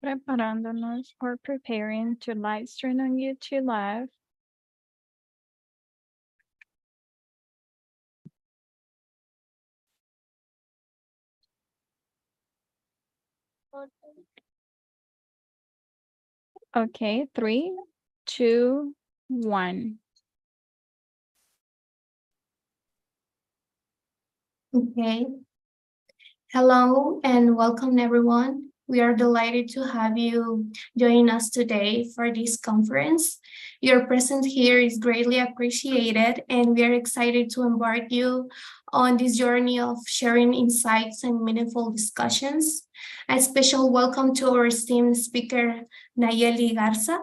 Preparándonos or preparing to live stream on YouTube Live. Okay, 3, 2, 1. Okay. Hello and welcome everyone. We are delighted to have you join us today for this conference. Your presence here is greatly appreciated and we are excited to embark you on this journey of sharing insights and meaningful discussions. A special welcome to our esteemed speaker, Nallely Garza,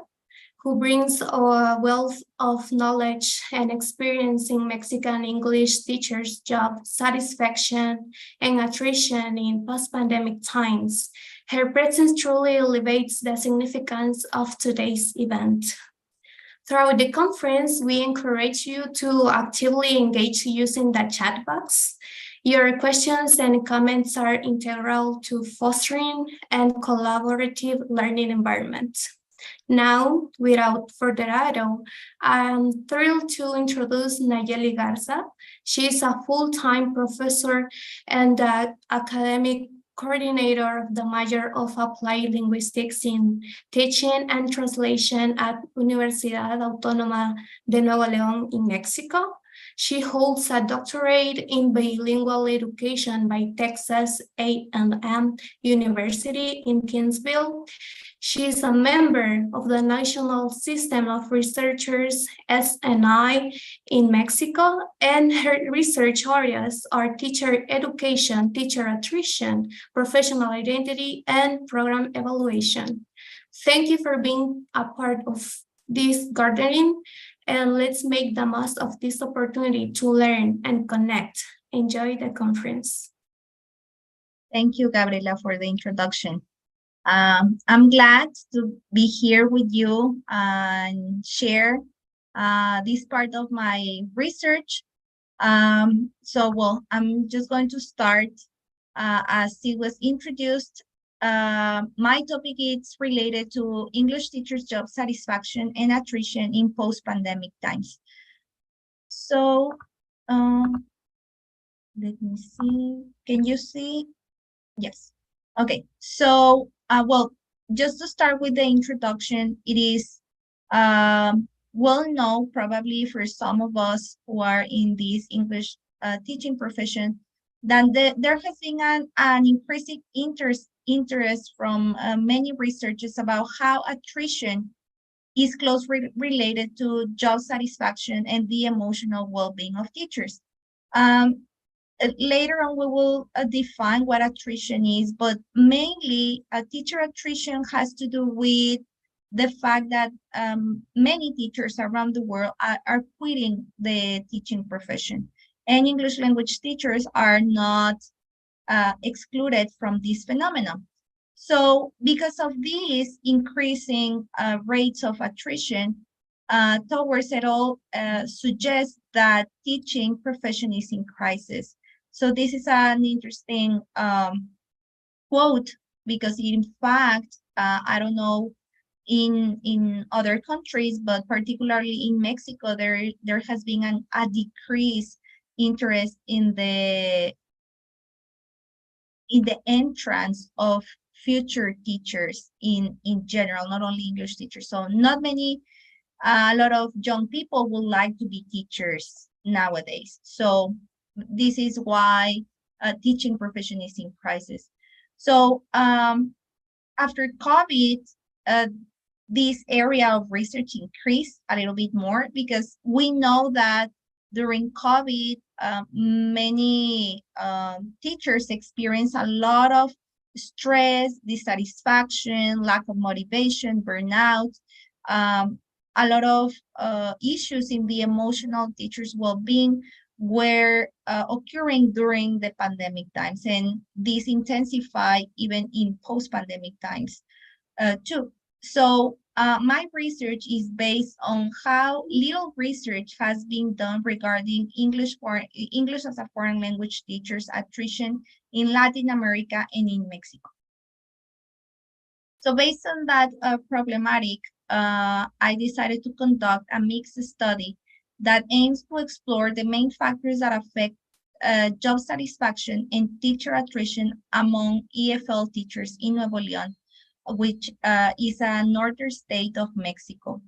who brings a wealth of knowledge and experience in Mexican English teachers' job satisfaction and attrition in post-pandemic times. Her presence truly elevates the significance of today's event. Throughout the conference, we encourage you to actively engage using the chat box. Your questions and comments are integral to fostering and collaborative learning environment. Now, without further ado, I'm thrilled to introduce Nallely Garza. She is a full-time professor and academic coordinator of the major of Applied Linguistics in Teaching and Translation at Universidad Autónoma de Nuevo León in Mexico. She holds a doctorate in bilingual education by Texas A&M University in Kingsville. She is a member of the National System of Researchers SNI in Mexico, and her research areas are teacher education, teacher attrition, professional identity, and program evaluation. Thank you for being a part of this gardening, and let's make the most of this opportunity to learn and connect. Enjoy the conference. Thank you, Gabriela, for the introduction. I'm glad to be here with you and share this part of my research. I'm just going to start as it was introduced. My topic is related to English teachers' job satisfaction and attrition in post-pandemic times. So, let me see. Can you see? Yes. Okay. So, just to start with the introduction, it is well known probably for some of us who are in this English teaching profession that there has been an increasing interest from many researchers about how attrition is closely related to job satisfaction and the emotional well-being of teachers. Later on, we will define what attrition is, but mainly teacher attrition has to do with the fact that many teachers around the world are quitting the teaching profession, and English language teachers are not excluded from this phenomenon. So because of these increasing rates of attrition, towards it all suggests that teaching profession is in crisis. So this is an interesting quote because in fact, I don't know in other countries, but particularly in Mexico, there has been a decreased interest in the entrance of future teachers in general, not only English teachers. So not many, a lot of young people would like to be teachers nowadays. So this is why teaching profession is in crisis. So after COVID, this area of research increased a little bit more because we know that during COVID, many teachers experience a lot of stress, dissatisfaction, lack of motivation, burnout, a lot of issues in the emotional teachers' well-being were occurring during the pandemic times, and this intensified even in post-pandemic times too. So my research is based on how little research has been done regarding English as a foreign language teachers attrition in Latin America and in Mexico. So based on that problematic, I decided to conduct a mixed study that aims to explore the main factors that affect job satisfaction and teacher attrition among EFL teachers in Nuevo León, which is a northern state of Mexico.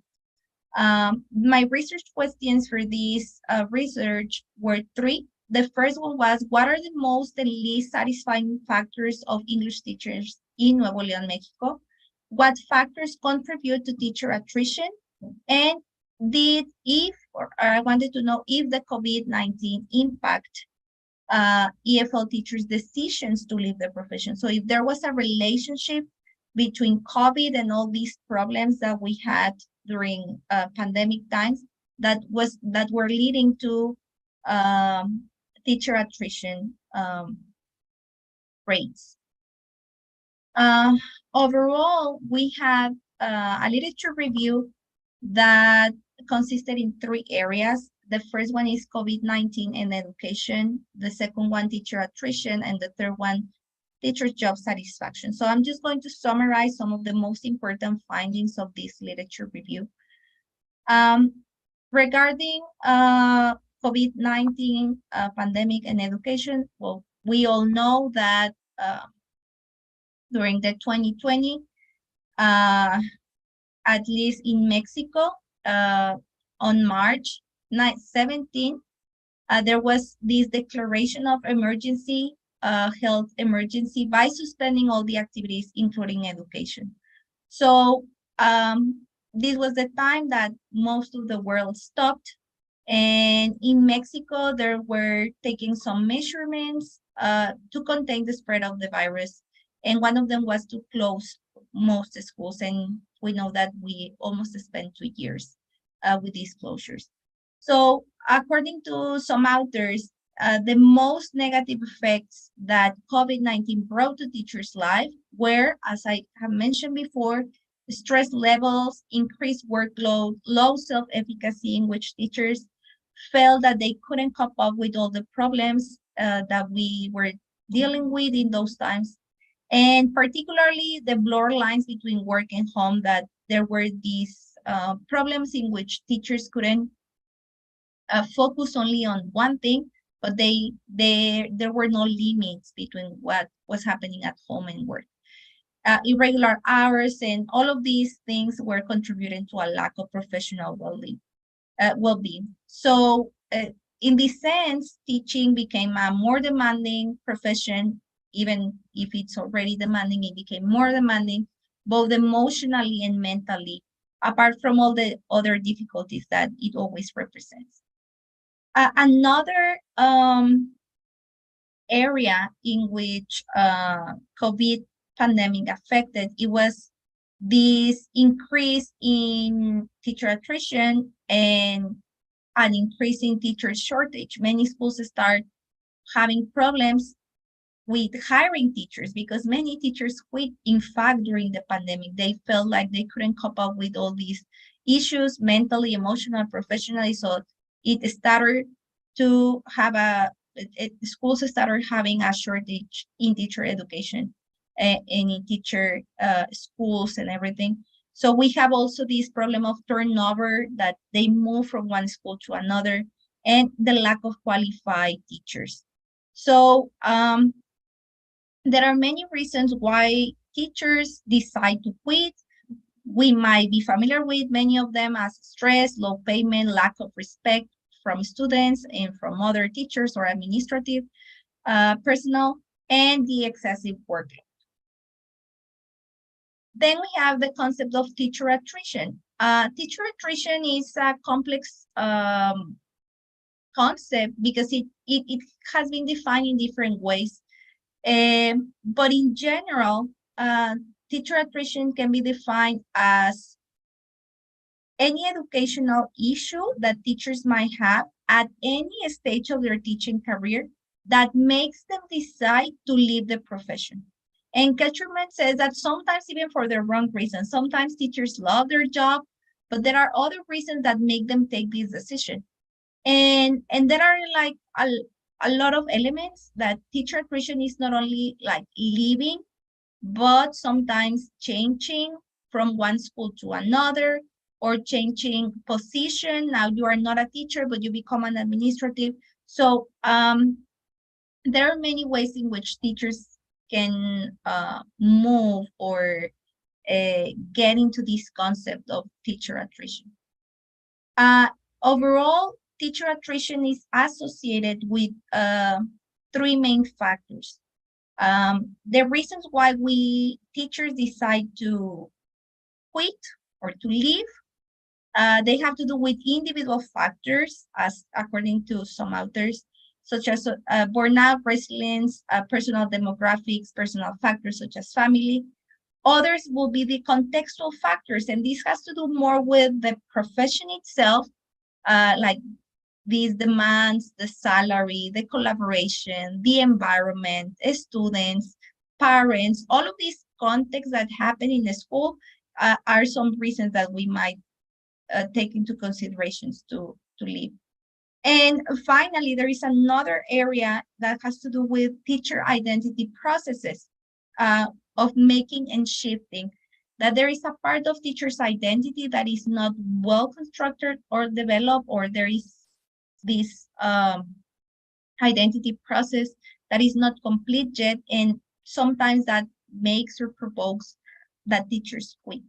My research questions for this research were three. The first one was, what are the most and least satisfying factors of English teachers in Nuevo León, Mexico? What factors contribute to teacher attrition? And I wanted to know if the COVID-19 impact EFL teachers' decisions to leave the profession. So if there was a relationship between COVID and all these problems that we had during pandemic times that were leading to teacher attrition rates. Overall, we have a literature review that consisted in three areas. The first one is COVID-19 and education. The second one, teacher attrition. And the third one, teacher job satisfaction. So I'm just going to summarize some of the most important findings of this literature review. Regarding COVID-19 pandemic and education, well, we all know that during the 2020, at least in Mexico, on March 17, there was this declaration of emergency, health emergency, by suspending all the activities, including education. So this was the time that most of the world stopped. And in Mexico, there were taking some measurements to contain the spread of the virus. And one of them was to close most schools. And we know that we almost spent 2 years with these closures. So according to some authors, the most negative effects that COVID-19 brought to teachers' life were, as I have mentioned before, stress levels, increased workload, low self-efficacy, in which teachers felt that they couldn't cope up with all the problems that we were dealing with in those times. And particularly the blurred lines between work and home, that there were these problems in which teachers couldn't focus only on one thing, but there were no limits between what was happening at home and work. Irregular hours and all of these things were contributing to a lack of professional well-being. So in this sense, teaching became a more demanding profession. Even if it's already demanding, it became more demanding, both emotionally and mentally, apart from all the other difficulties that it always represents. Another area in which COVID pandemic affected, it was this increase in teacher attrition and an increase in teacher shortage. Many schools start having problems with hiring teachers because many teachers quit. In fact, during the pandemic, they felt like they couldn't cope up with all these issues, mentally, emotional, professionally. So it started to have schools started having a shortage in teacher education and in teacher schools and everything. So we have also this problem of turnover, that they move from one school to another, and the lack of qualified teachers. So there are many reasons why teachers decide to quit. We might be familiar with many of them as stress, low payment, lack of respect from students and from other teachers or administrative personnel, and the excessive workload. Then we have the concept of teacher attrition. Teacher attrition is a complex concept because it has been defined in different ways. But in general, teacher attrition can be defined as any educational issue that teachers might have at any stage of their teaching career that makes them decide to leave the profession. And Ketcherman says that sometimes even for the wrong reasons. Sometimes teachers love their job, but there are other reasons that make them take this decision. And there are like a lot of elements that teacher attrition is not only like leaving but sometimes changing from one school to another, or changing position. Now you are not a teacher, but you become an administrative. So there are many ways in which teachers can move or get into this concept of teacher attrition. Overall, teacher attrition is associated with three main factors. The reasons why teachers decide to quit or to leave, they have to do with individual factors, as according to some authors, such as burnout, resilience, personal demographics, personal factors such as family. Others will be the contextual factors, and this has to do more with the profession itself, like these demands, the salary, the collaboration, the environment, students, parents, all of these contexts that happen in the school are some reasons that we might take into considerations to leave. And finally, there is another area that has to do with teacher identity processes of making and shifting, that there is a part of teacher's identity that is not well constructed or developed, or there is this identity process that is not complete yet, and sometimes that makes or provokes that teachers quit.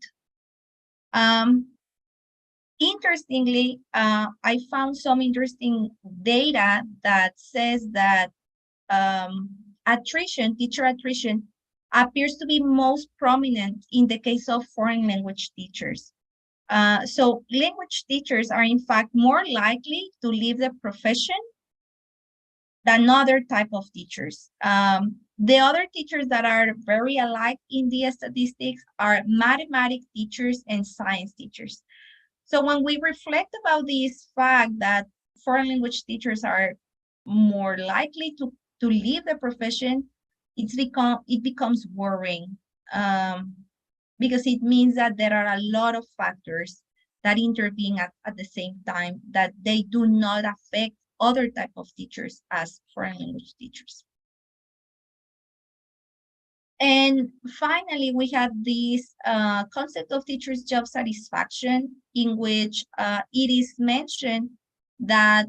Interestingly, I found some interesting data that says that teacher attrition, appears to be most prominent in the case of foreign language teachers. So language teachers are in fact more likely to leave the profession than other type of teachers. The other teachers that are very alike in the statistics are mathematics teachers and science teachers. So when we reflect about this fact that foreign language teachers are more likely to leave the profession, it becomes worrying, because it means that there are a lot of factors that intervene at the same time, that they do not affect other type of teachers as foreign language teachers. And finally, we have this concept of teachers' job satisfaction, in which it is mentioned that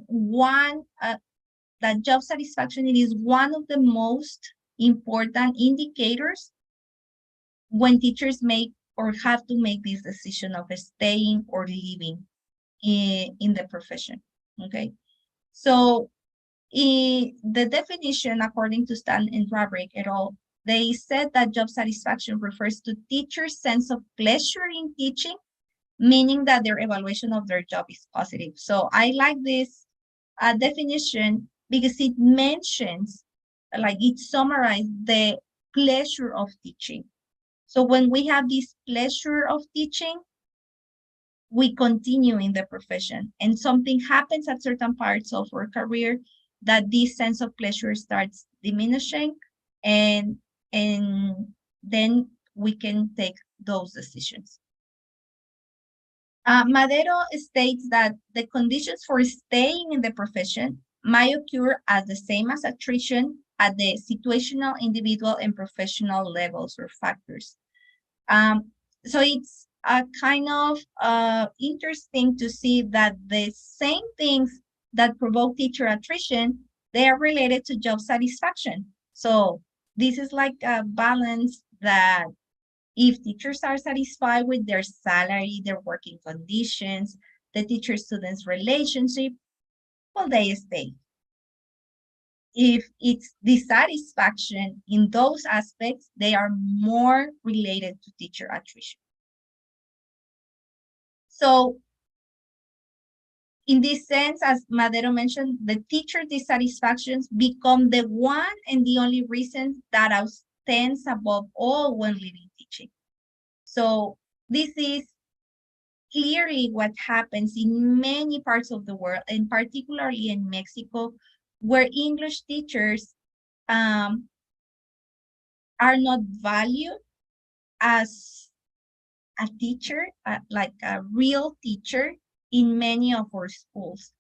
that job satisfaction, it is one of the most important indicators when teachers make or have to make this decision of staying or leaving in the profession. Okay, so the definition, according to Stan and Rabrick et al., they said that job satisfaction refers to teachers' sense of pleasure in teaching, meaning that their evaluation of their job is positive. So I like this definition because it mentions, like it summarizes the pleasure of teaching. So when we have this pleasure of teaching, we continue in the profession, and something happens at certain parts of our career that this sense of pleasure starts diminishing, and then we can take those decisions. Madero states that the conditions for staying in the profession might occur as the same as attrition at the situational, individual, and professional levels or factors. So it's kind of interesting to see that the same things that provoke teacher attrition, they are related to job satisfaction. So this is like a balance, that if teachers are satisfied with their salary, their working conditions, the teacher-students relationship, well, they stay. If it's dissatisfaction in those aspects, they are more related to teacher attrition. So in this sense, as Madero mentioned, the teacher dissatisfactions become the one and the only reason that stands above all when leaving teaching. So this is clearly what happens in many parts of the world, and particularly in Mexico, where English teachers are not valued as a teacher, like a real teacher in many of our schools.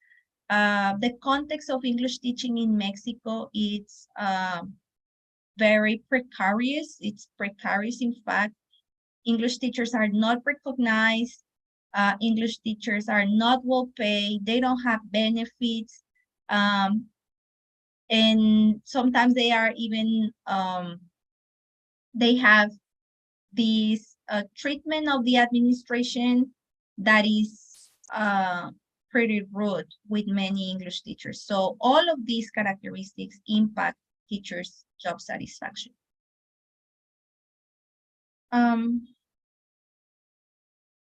The context of English teaching in Mexico, it's very precarious. It's precarious, in fact. English teachers are not recognized. English teachers are not well paid. They don't have benefits. And sometimes they are even, they have this treatment of the administration that is pretty rude with many English teachers. So all of these characteristics impact teachers' job satisfaction.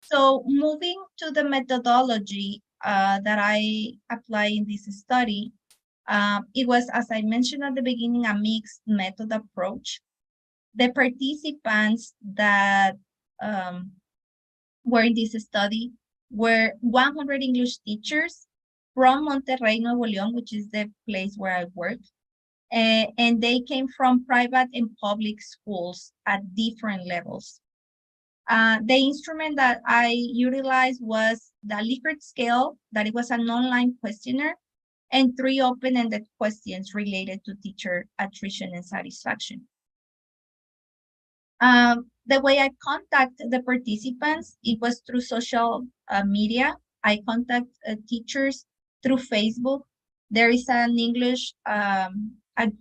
So moving to the methodology that I apply in this study, it was, as I mentioned at the beginning, a mixed method approach. The participants that were in this study were 100 English teachers from Monterrey, Nuevo León, which is the place where I work. And they came from private and public schools at different levels. The instrument that I utilized was the Likert scale, that it was an online questionnaire, and 3 open-ended questions related to teacher attrition and satisfaction. The way I contact the participants, it was through social media. I contact teachers through Facebook. There is an English, a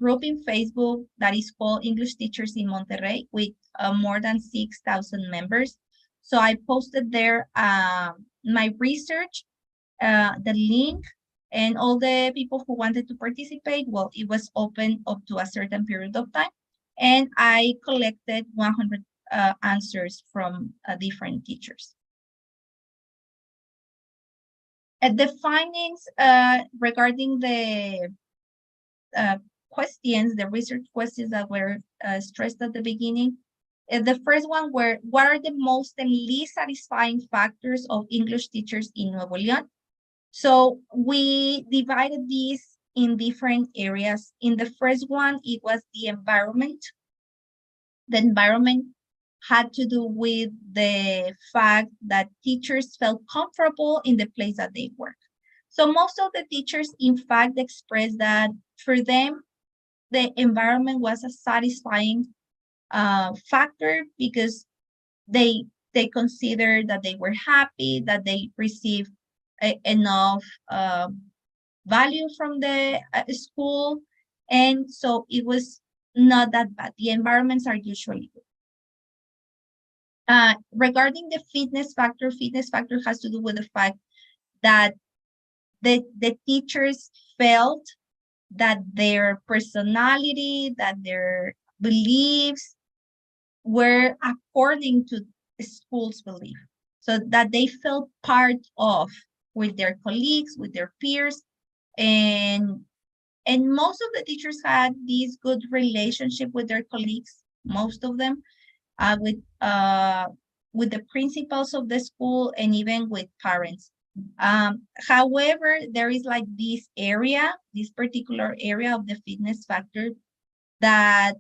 group in Facebook that is called English Teachers in Monterrey with more than 6,000 members. So I posted there my research, the link, and all the people who wanted to participate. Well, it was open up to a certain period of time. And I collected 100 answers from different teachers. The findings regarding the questions, the research questions that were stressed at the beginning, the first one were, what are the most and least satisfying factors of English teachers in Nuevo León? So we divided these in different areas. In the first one, it was the environment. The environment had to do with the fact that teachers felt comfortable in the place that they work. So most of the teachers, in fact, expressed that for them, the environment was a satisfying factor because they consider that they were happy, that they received enough value from the school, and so it was not that bad. The environments are usually good. Regarding the fitness factor has to do with the fact that the teachers felt that their personality, that their beliefs were according to the school's belief, so that they felt part of with their colleagues, with their peers, and most of the teachers had this good relationship with their colleagues, most of them, with the principals of the school and even with parents. However, there is like this particular area of the fitness factor that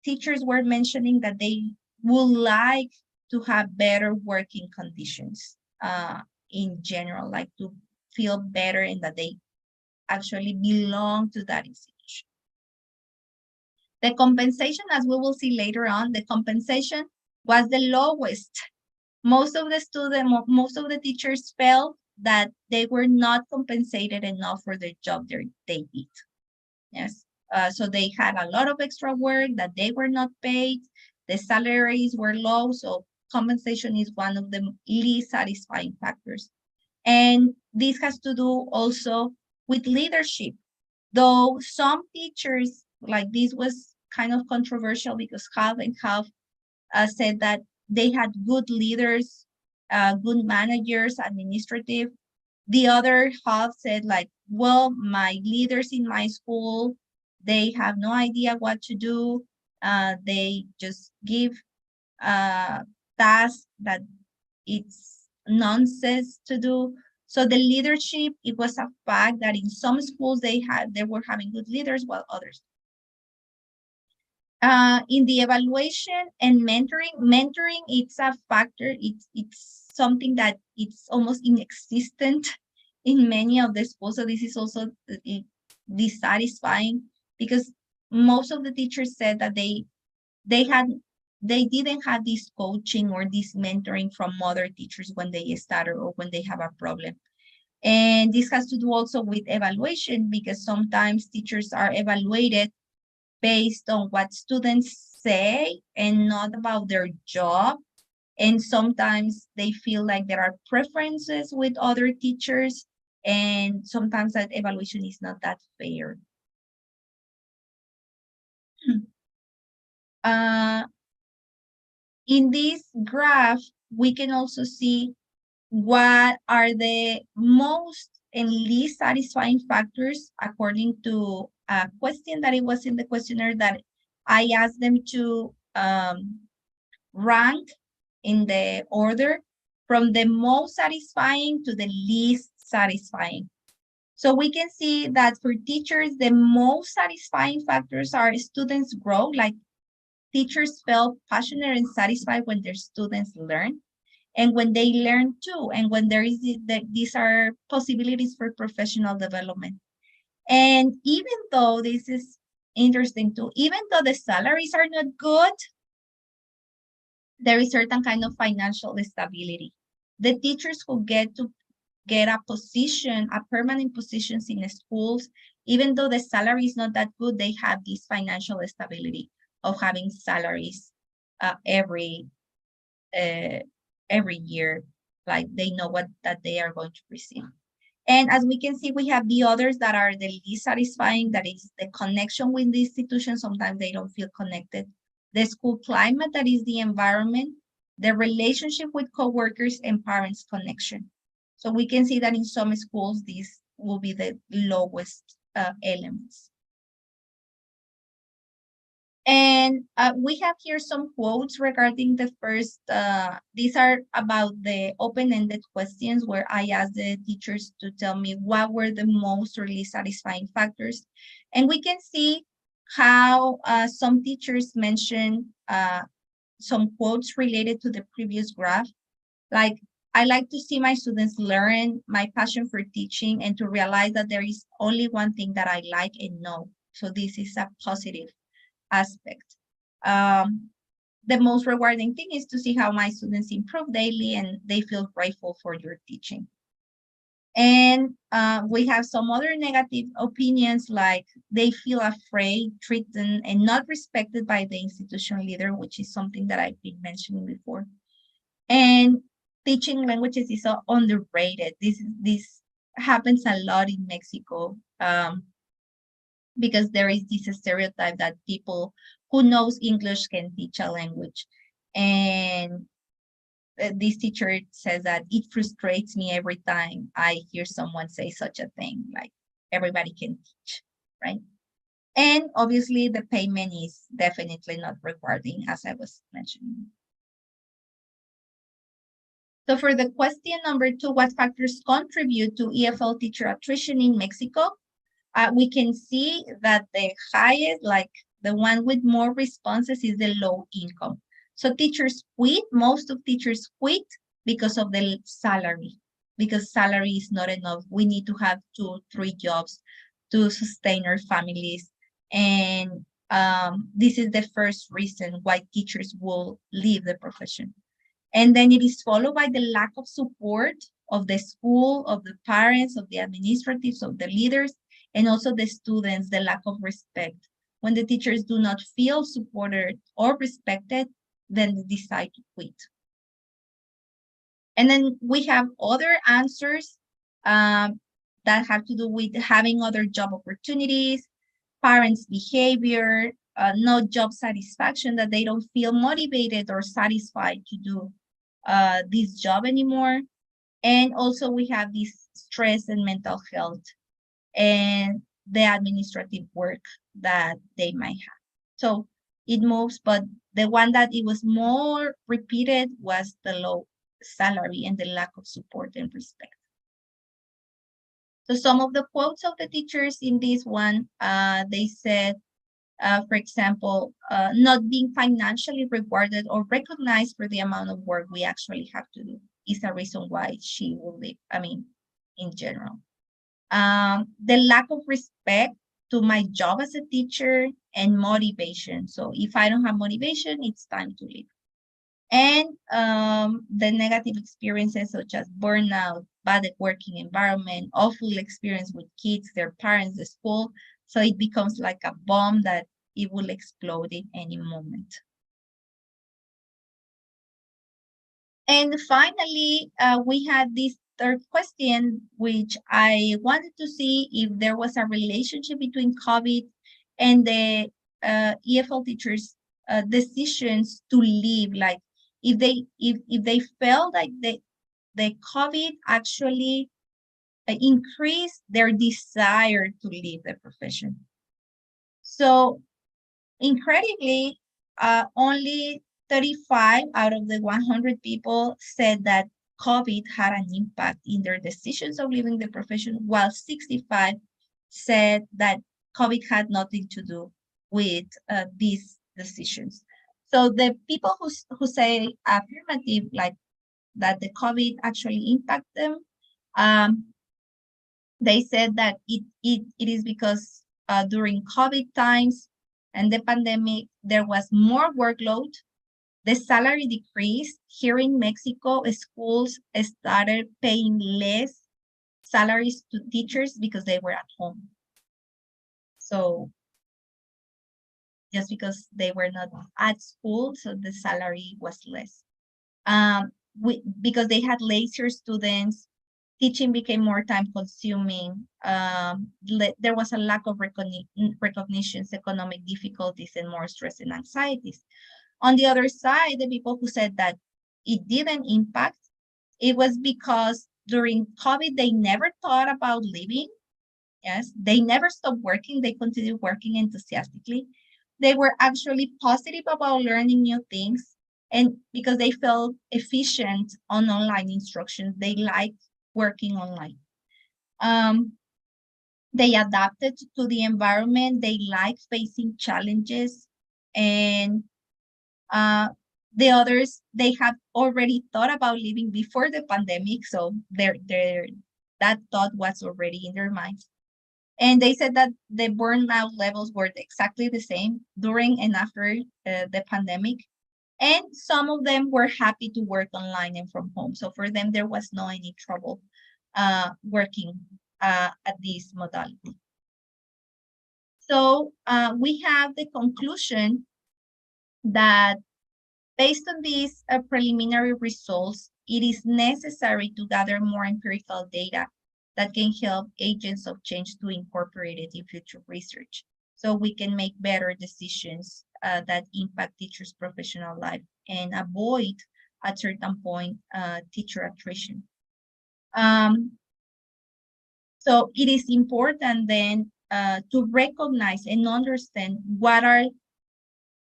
teachers were mentioning that they would like to have better working conditions in general, like to feel better and that they actually belong to that institution. The compensation, as we will see later on, the compensation was the lowest. Most of the teachers felt that they were not compensated enough for the job they did. Yes, so they had a lot of extra work that they were not paid. The salaries were low, so compensation is one of the least satisfying factors. And this has to do also with leadership. Though some teachers, like this was kind of controversial because half and half said that they had good leaders, good managers, administrative. The other half said like, well, my leaders in my school, they have no idea what to do. They just give tasks that it's nonsense to do. So the leadership, it was a fact that in some schools they were having good leaders while others. In the evaluation and mentoring, it's a factor. It's something that it's almost inexistent in many of the schools. So this is also dissatisfying because most of the teachers said that they didn't have this coaching or this mentoring from other teachers when they stutter or when they have a problem. And this has to do also with evaluation, because sometimes teachers are evaluated based on what students say and not about their job. And sometimes they feel like there are preferences with other teachers, and sometimes that evaluation is not that fair. In this graph, we can also see what are the most and least satisfying factors according to a question that it was in the questionnaire that I asked them to rank in the order from the most satisfying to the least satisfying. So we can see that for teachers, the most satisfying factors are students grow, like teachers felt passionate and satisfied when their students learn, and when they learn too, and when there is these are possibilities for professional development. And even though this is interesting too, even though the salaries are not good, there is certain kind of financial stability. The teachers who get a position, a permanent positions in the schools, even though the salary is not that good, they have this financial stability of having salaries every year, like they know what that they are going to receive. And as we can see, we have the others that are the least satisfying, that is the connection with the institution. Sometimes they don't feel connected. The school climate, that is the environment, the relationship with coworkers and parents connection. So we can see that in some schools, these will be the lowest elements. And we have here some quotes regarding the first, these are about the open-ended questions where I asked the teachers to tell me what were the most really satisfying factors. And we can see how some teachers mention some quotes related to the previous graph, like, I like to see my students learn, my passion for teaching, and to realize that there is only one thing that I like and know. So this is a positive aspect. The most rewarding thing is to see how my students improve daily and they feel grateful for your teaching. And we have some other negative opinions, like they feel afraid, threatened, and not respected by the institution leader, which is something that I've been mentioning before. And teaching languages is so underrated. This happens a lot in Mexico. Because there is this stereotype that people who knows English can teach a language. And this teacher says that it frustrates me every time I hear someone say such a thing, like everybody can teach, right? And obviously the payment is definitely not rewarding, as I was mentioning. So for the question number 2, what factors contribute to EFL teacher attrition in Mexico? We can see that the highest, like the one with more responses, is the low income. So teachers quit, most of teachers quit because of the salary, because salary is not enough. We need to have 2, 3 jobs to sustain our families. And this is the first reason why teachers will leave the profession. And then it is followed by the lack of support of the school, of the parents, of the administratives, of the leaders, and also the students, the lack of respect. When the teachers do not feel supported or respected, then they decide to quit. And then we have other answers that have to do with having other job opportunities, parents' behavior, no job satisfaction, that they don't feel motivated or satisfied to do this job anymore. And also we have this stress and mental health and the administrative work that they might have. So it moves, but the one that it was more repeated was the low salary and the lack of support and respect. So some of the quotes of the teachers in this one, they said, for example, not being financially rewarded or recognized for the amount of work we actually have to do is a reason why she will leave, I mean, in general. The lack of respect to my job as a teacher and motivation. So if I don't have motivation, it's time to leave. And the negative experiences such as burnout, bad working environment, awful experience with kids, their parents, the school. So it becomes like a bomb that it will explode in any moment. And finally, we had this third question, which I wanted to see if there was a relationship between COVID and the EFL teachers' decisions to leave. Like if they felt like the COVID actually increased their desire to leave the profession. So incredibly, only 35 out of the 100 people said that COVID had an impact in their decisions of leaving the profession, while 65 said that COVID had nothing to do with these decisions. So the people who say affirmative, like that the COVID actually impact them, they said that it is because during COVID times and the pandemic, there was more workload. The salary decreased. Here in Mexico, schools started paying less salaries to teachers because they were at home. So just because they were not at school, so the salary was less. Because they had lazier students, teaching became more time consuming. There was a lack of recognitions, economic difficulties, and more stress and anxieties. On the other side, the people who said that it didn't impact, it was because during COVID, they never thought about leaving. Yes, they never stopped working. They continued working enthusiastically. They were actually positive about learning new things. And because they felt efficient on online instruction, they liked working online. They adapted to the environment. They like facing challenges. And the others, they have already thought about leaving before the pandemic. So that thought was already in their minds. And they said that the burnout levels were exactly the same during and after the pandemic. And some of them were happy to work online and from home. So for them, there was no any trouble working at this modality. So we have the conclusion that based on these preliminary results, it is necessary to gather more empirical data that can help agents of change to incorporate it in future research, so we can make better decisions that impact teachers' professional life and avoid, at certain point, teacher attrition. So it is important then to recognize and understand what are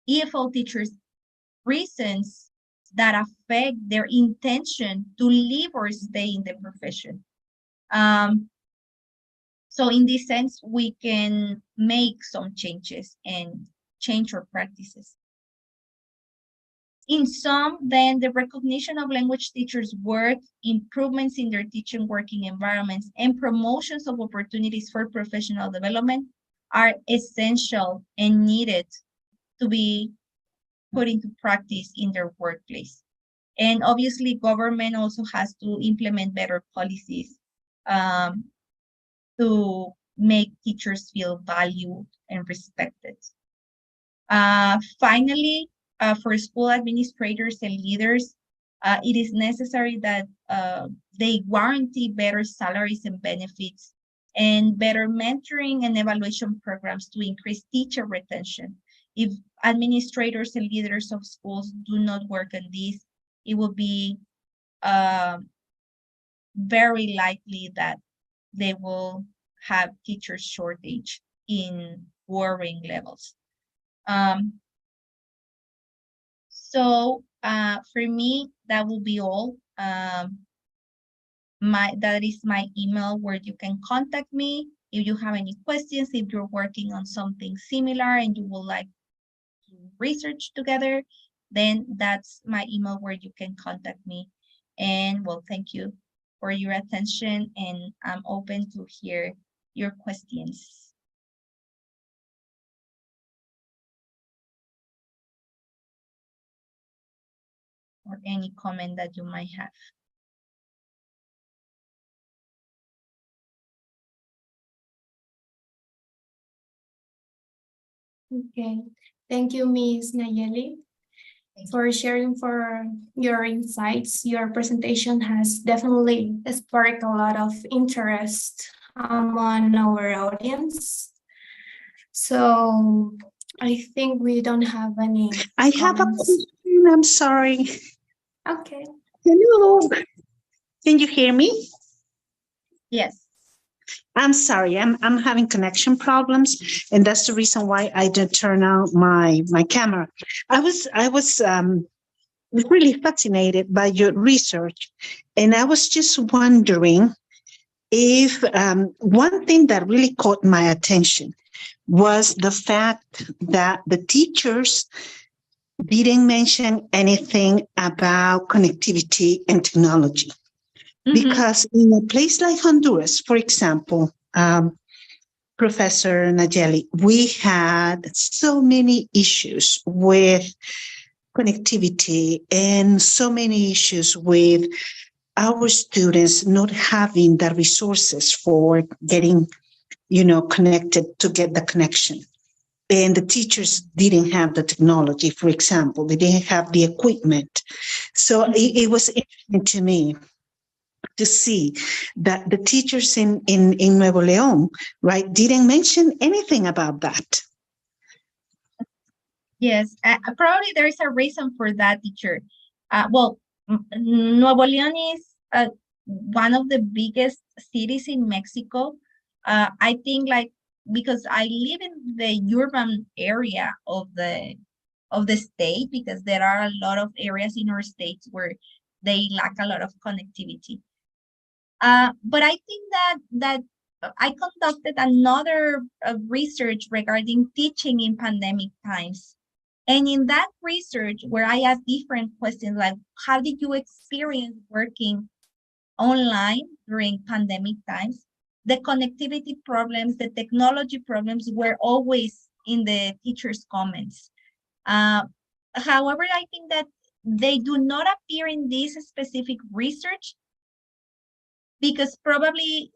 EFL teachers' reasons that affect their intention to leave or stay in the profession. So in this sense, we can make some changes and change our practices. In sum, then, the recognition of language teachers' work, improvements in their teaching working environments, and promotions of opportunities for professional development are essential and needed to be put into practice in their workplace. And obviously, government also has to implement better policies to make teachers feel valued and respected. Finally, for school administrators and leaders, it is necessary that they guarantee better salaries and benefits and better mentoring and evaluation programs to increase teacher retention. If administrators and leaders of schools do not work on this, it will be very likely that they will have teacher shortage in worrying levels. So for me, that will be all. That is my email where you can contact me if you have any questions, if you're working on something similar and you would like to research together, then that's my email where you can contact me. And well, thank you for your attention, and I'm open to hear your questions. or any comment that you might have. Okay, thank you, Ms. Nallely, for sharing for your insights. Your presentation has definitely sparked a lot of interest among our audience. So I think we don't have any I have a comments. question. I'm sorry. Okay. Hello. Can you hear me? Yes. I'm sorry. I'm having connection problems, and that's the reason why I didn't turn on my camera. I was really fascinated by your research, and I was just wondering if one thing that really caught my attention was the fact that the teachers didn't mention anything about connectivity and technology. Because in a place like Honduras, for example, Professor Nallely, we had so many issues with connectivity and so many issues with our students not having the resources for getting, connected to get the connection. And the teachers didn't have the technology, for example, they didn't have the equipment. So it was interesting to me to see that the teachers in Nuevo León, right, didn't mention anything about that. Yes, probably there is a reason for that, teacher. Well, Nuevo León is one of the biggest cities in Mexico. I think because I live in the urban area of the state, because there are a lot of areas in our states where they lack a lot of connectivity. But I think that I conducted another research regarding teaching in pandemic times. And in that research, where I asked different questions like, how did you experience working online during pandemic times? The connectivity problems, the technology problems were always in the teachers' comments. However, I think that they do not appear in this specific research, because probably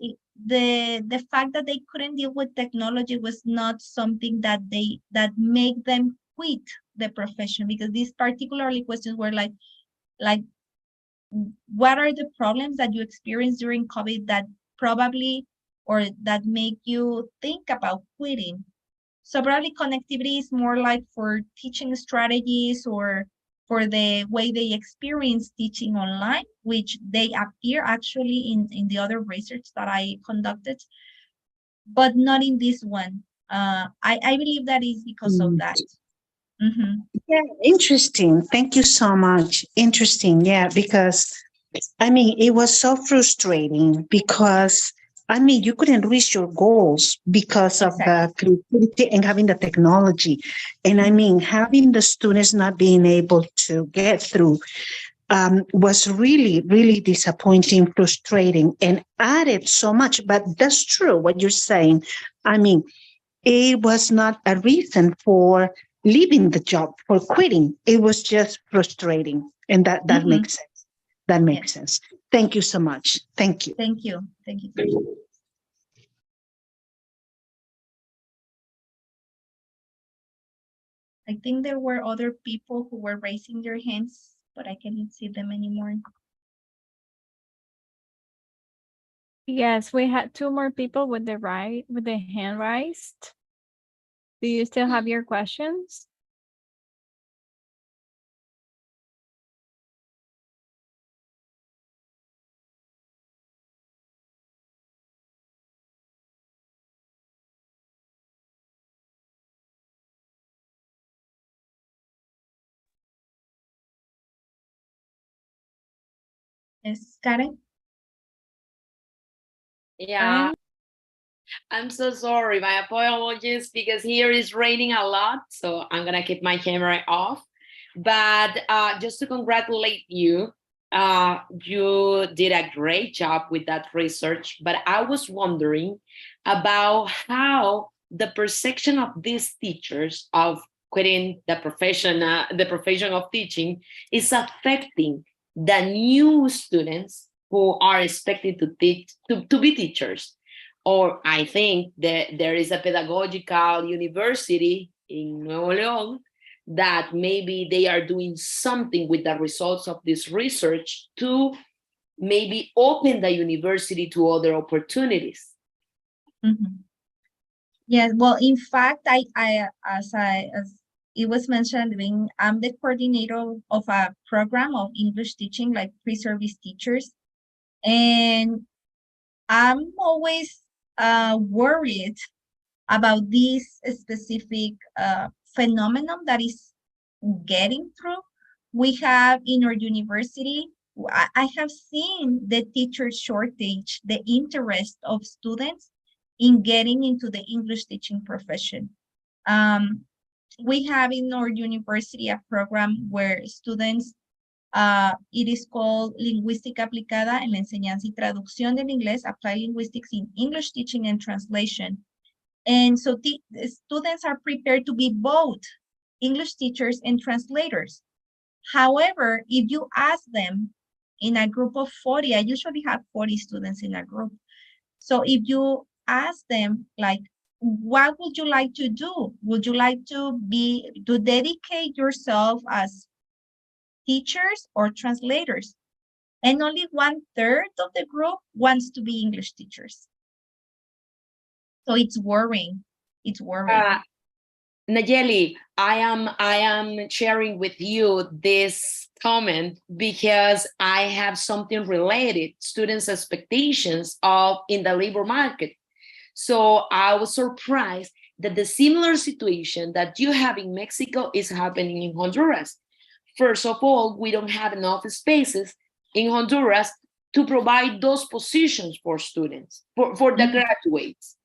the fact that they couldn't deal with technology was not something that made them quit the profession, because these particularly questions were like what are the problems that you experienced during COVID that probably or that make you think about quitting. So probably connectivity is more like for teaching strategies or for the way they experience teaching online, which they appear actually in the other research that I conducted, but not in this one. I believe that is because of that. Yeah, interesting. Thank you so much. Interesting. Yeah, because it was so frustrating because you couldn't reach your goals because of the creativity and having the technology. And having the students not being able to get through was really, really disappointing, frustrating, and added so much. But that's true what you're saying. It was not a reason for leaving the job, for quitting. It was just frustrating. And that makes sense. That makes sense. Thank you so much. Thank you. Thank you. Thank you. I think there were other people who were raising their hands, but I cannot see them anymore. Yes, we had two more people with the hand raised. Do you still have your questions? Yes, Karen? Yeah, I'm so sorry. My apologies, because here is raining a lot, so I'm gonna keep my camera off. But just to congratulate you, you did a great job with that research. But I was wondering about how the perception of these teachers of quitting the profession of teaching is affecting the new students who are expected to teach, to be teachers. Or I think that there is a pedagogical university in Nuevo León that maybe they are doing something with the results of this research to maybe open the university to other opportunities. Mhm. Yes, well, in fact, as it was mentioned, I'm the coordinator of a program of English teaching, like pre-service teachers, and I'm always worried about this specific phenomenon that is getting through. We have in our university, I have seen the teacher shortage, the interest of students in getting into the English teaching profession. We have in our university a program where students, it is called Lingüística Aplicada en la Enseñanza y Traducción del Inglés, Applied Linguistics in English Teaching and Translation. And so the students are prepared to be both English teachers and translators. However, if you ask them in a group of 40, I usually have 40 students in a group. So if you ask them, like, what would you like to do? Would you like to dedicate yourself as teachers or translators? And only 1/3 of the group wants to be English teachers. So it's worrying. It's worrying. Nallely, I am sharing with you this comment because I have something related, students' expectations of in the labor market. So I was surprised that the similar situation that you have in Mexico is happening in Honduras. First of all, we don't have enough spaces in Honduras to provide those positions for students, for the graduates.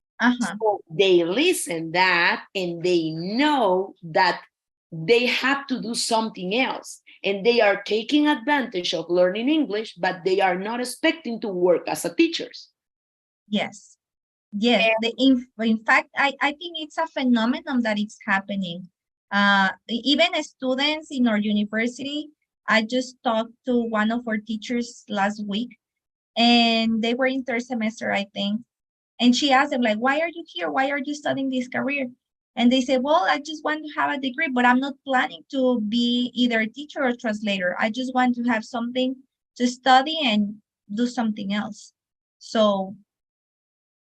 So they listen that and they know that they have to do something else. And they are taking advantage of learning English, but they are not expecting to work as a teachers. Yes. Yes. In fact, I think it's a phenomenon that it's happening. Even students in our university, I just talked to one of our teachers last week, and they were in third semester, I think. And she asked them, like, why are you here? Why are you studying this career? And they said, well, I just want to have a degree, but I'm not planning to be either a teacher or translator. I just want to have something to study and do something else. So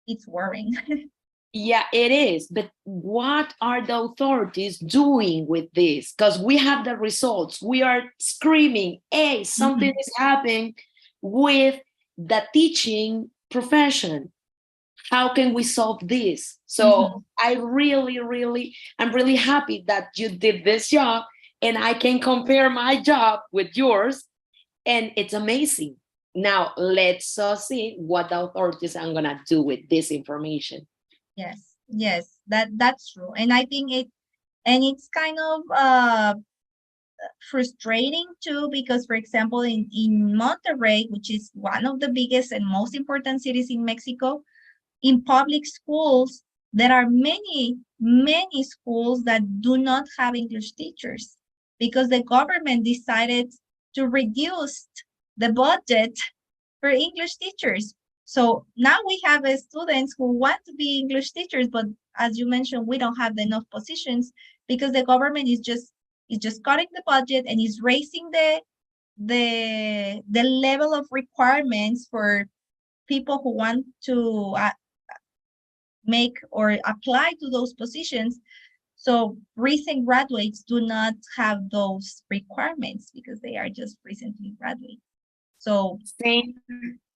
it's worrying. Yeah, it is. But what are the authorities doing with this? Because we have the results. We are screaming, hey, something is happening with the teaching profession. How can we solve this? So I'm really happy that you did this job and I can compare my job with yours, and it's amazing. Now let's see what the authorities are gonna do with this information. Yes, that's true. And I think it's kind of frustrating too, because for example, in Monterrey, which is one of the biggest and most important cities in Mexico, in public schools, there are many schools that do not have English teachers because the government decided to reduce the budget for English teachers. So now we have students who want to be English teachers, but as you mentioned, we don't have enough positions because the government is just cutting the budget and is raising the level of requirements for people who want to make or apply to those positions. So recent graduates do not have those requirements because they are just recently graduated. So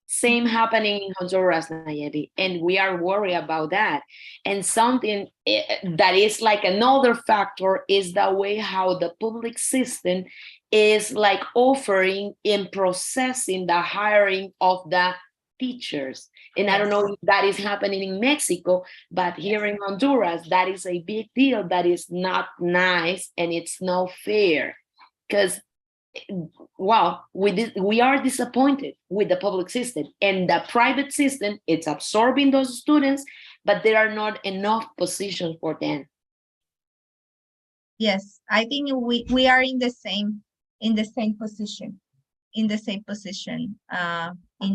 same happening in Honduras, Nallely, and we are worried about that. And something that is like another factor is the way how the public system is like offering and processing the hiring of the teachers. And I don't know if that is happening in Mexico, but here in Honduras, that is a big deal. That is not nice and it's not fair because, well, we are disappointed with the public system, and the private system, it's absorbing those students, but there are not enough positions for them. Yes, I think we are in the same position, in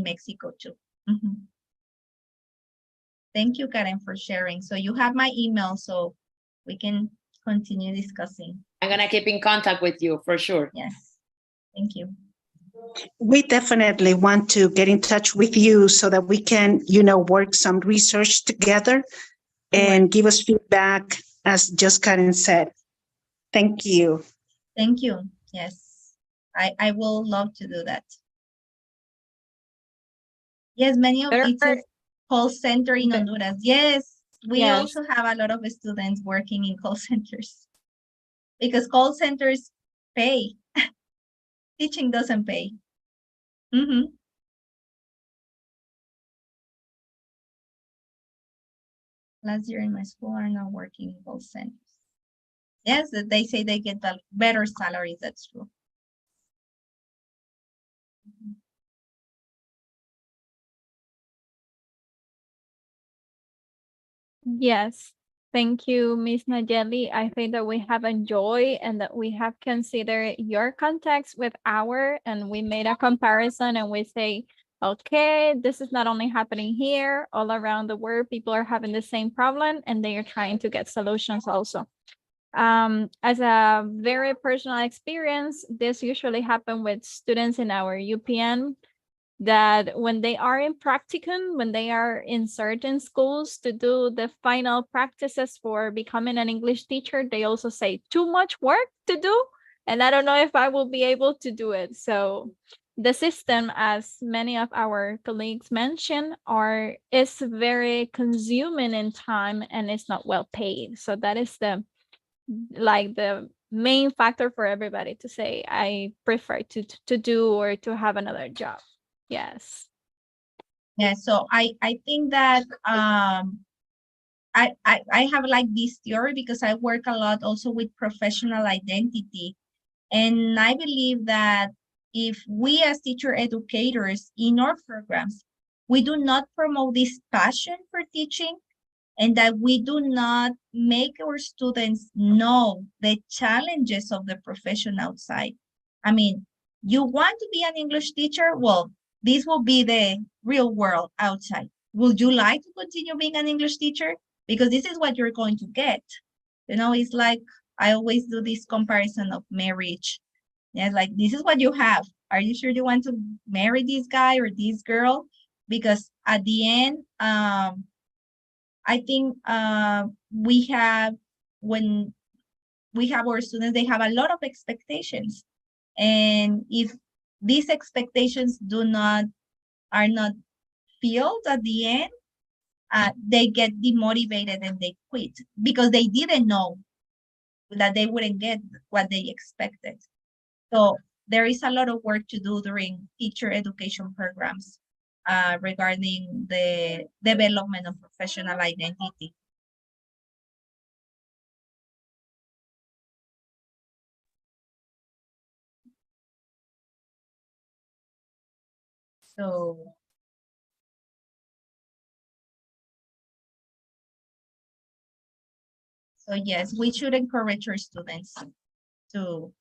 Mexico too. Mhm. Thank you, Karen, for sharing. So you have my email, so we can continue discussing. I'm gonna keep in contact with you for sure. Yes, thank you. We definitely want to get in touch with you so that we can, work some research together and give us feedback, as just Karen said. Thank you. Thank you. Yes, I will love to do that. Yes, many of it's a call center in Honduras. Yes, we Yes. also have a lot of students working in call centers because call centers pay. Teaching doesn't pay. Mhm. Last year in my school are not working in call centers. Yes, they say they get the better salaries. That's true. Yes. Thank you, Miss Nallely. I think that we have enjoyed and that we have considered your context with our, and we made a comparison and we say, okay, this is not only happening here, all around the world, people are having the same problem and they are trying to get solutions also. As a very personal experience, this usually happen with students in our UPN, that when they are in practicum, when they are in certain schools to do the final practices for becoming an English teacher, they also say too much work to do. And I don't know if I will be able to do it. So the system, as many of our colleagues mentioned, is very consuming in time and it's not well paid. So that is the main factor for everybody to say, I prefer to do or to have another job. Yes. Yeah, so I think that I have like this theory because I work a lot also with professional identity. And I believe that if we as teacher educators in our programs, we do not promote this passion for teaching, and that we do not make our students know the challenges of the profession outside. I mean, you want to be an English teacher? Well, this will be the real world outside. Would you like to continue being an English teacher? Because this is what you're going to get. It's like I always do this comparison of marriage. Yeah, like this is what you have. Are you sure you want to marry this guy or this girl? Because at the end, I think we have, when we have our students, they have a lot of expectations. And if these expectations are not filled at the end, they get demotivated and they quit because they didn't know that they wouldn't get what they expected. So there is a lot of work to do during teacher education programs regarding the development of professional identity. So yes, we should encourage our students to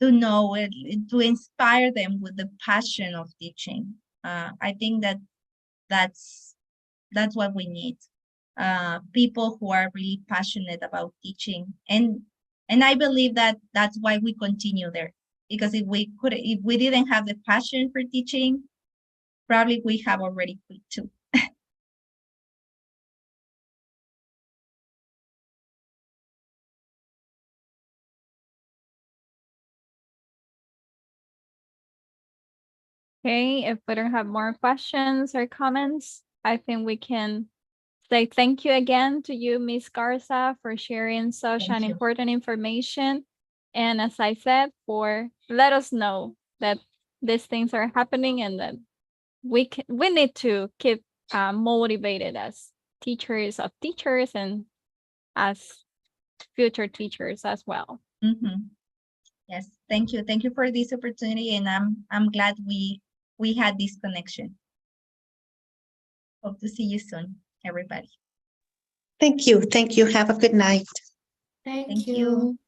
know it, to inspire them with the passion of teaching. I think that that's what we need. People who are really passionate about teaching, and I believe that that's why we continue there. Because if we didn't have the passion for teaching, probably we have already quit too. Okay, if we don't have more questions or comments, I think we can say thank you again to you, Miss Garza, for sharing such Thank an you. important information. And as I said, for let us know that these things are happening and that we need to keep motivated as teachers of teachers and as future teachers as well. Mhm. Yes, thank you. Thank you for this opportunity, and I'm glad we had this connection. Hope to see you soon, everybody. Thank you. Thank you. Have a good night. Thank Thank you. you.